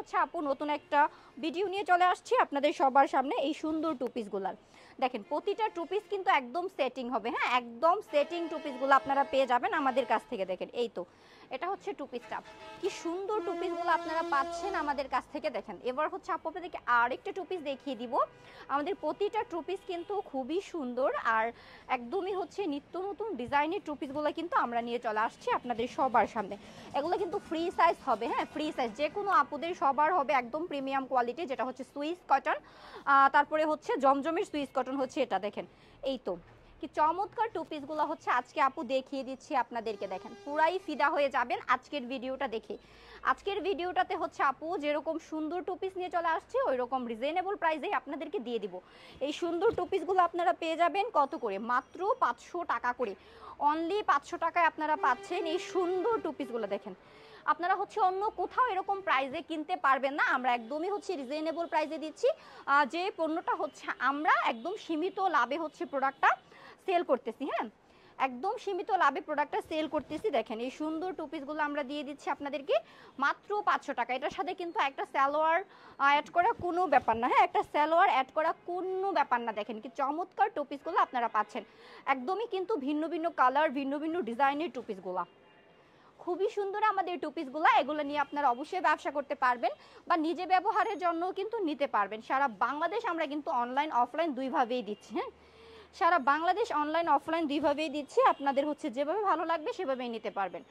হচ্ছে আপু নতুন একটা ভিডিও নিয়ে চলে আসছি আপনাদের সবার সামনে এই সুন্দর টু পিসগুলার। দেখেন প্রতিটা টু পিস কিন্তু একদম সেটিং হবে, হ্যাঁ একদম সেটিং টু পিসগুলো আপনারা পেয়ে যাবেন আমাদের কাছ থেকে। দেখেন এই তো এটা হচ্ছে টু পিসটা, কি সুন্দর টু পিসগুলো আপনারা পাচ্ছেন আমাদের কাছ থেকে। দেখেন এবার হচ্ছে আপু আপনাদেরকে আরেকটা টু পিস দেখিয়ে দিব। আমাদের প্রতিটা টু পিস কিন্তু খুবই সুন্দর আর একদমই হচ্ছে নিত্য নতুন ডিজাইনের টু পিসগুলো কিন্তু আমরা নিয়ে চলে আসছি আপনাদের সবার সামনে। এগুলো কিন্তু ফ্রি সাইজ হবে, হ্যাঁ ফ্রি সাইজ, যে কোনো আপুদের সবার হবে একদম প্রিমিয়াম কোয়ালিটি, যেটা হচ্ছে সুইস কটন। তারপরে হচ্ছে জমজমের সুইস কটন হচ্ছে এটা। দেখেন এই তো কি চমৎকার টু পিসগুলো হচ্ছে আজকে আপু দেখিয়ে দিচ্ছি আপনাদেরকে। দেখেন পুরাই ফিদা হয়ে যাবেন আজকের ভিডিওটা দেখে। আজকের ভিডিওটাতে হচ্ছে আপু যেরকম সুন্দর টু পিস নিয়ে চলে আসছে ওই রকম রিজনেবল প্রাইসেই আপনাদেরকে দিয়ে দিব। এই সুন্দর টু পিসগুলো আপনারা পেয়ে যাবেন কত করে, মাত্র 500 টাকা করে। অনলি 500 টাকায় আপনারা পাচ্ছেন এই সুন্দর টু পিসগুলো। দেখেন আপনারা হচ্ছে অন্য কোথাও এরকম প্রাইসে কিনতে পারবেন না, আমরা একদমই হচ্ছে রিজনেবল প্রাইসে দিচ্ছি। যে পণ্যটা হচ্ছে আমরা একদম সীমিত লাভে হচ্ছে প্রোডাক্টটা সেল করতেছি, হ্যাঁ একদম সীমিত লাভে প্রোডাক্টটা সেল করতেছি। দেখেন এই সুন্দর টু পিসগুলো আমরা দিয়ে দিচ্ছি আপনাদেরকে মাত্র 500 টাকা। এটার সাথে কিন্তু একটা সালোয়ার অ্যাড করা কোনো ব্যাপার না, হ্যাঁ একটা সালোয়ার অ্যাড করা কোনো ব্যাপার না। দেখেন কি চমৎকার টু পিসগুলো আপনারা পাচ্ছেন, একদমই কিন্তু ভিন্ন ভিন্ন কালার ভিন্ন ভিন্ন ডিজাইনের টু পিসগুলো, খুবই সুন্দর আমাদের টু পিসগুলো। এগুলো নিয়ে আপনারা অবশ্যই ব্যবসা করতে পারবেন বা নিজে ব্যবহারের জন্য কিন্তু নিতে পারবেন। সারা বাংলাদেশ আমরা কিন্তু অনলাইন অফলাইন দুইভাবেই দিচ্ছি, হ্যাঁ সারা বাংলাদেশ অনলাইন অফলাইন দুইভাবেই দিচ্ছি। আপনাদের হচ্ছে যেভাবে ভালো লাগবে সেভাবেই নিতে পারবেন।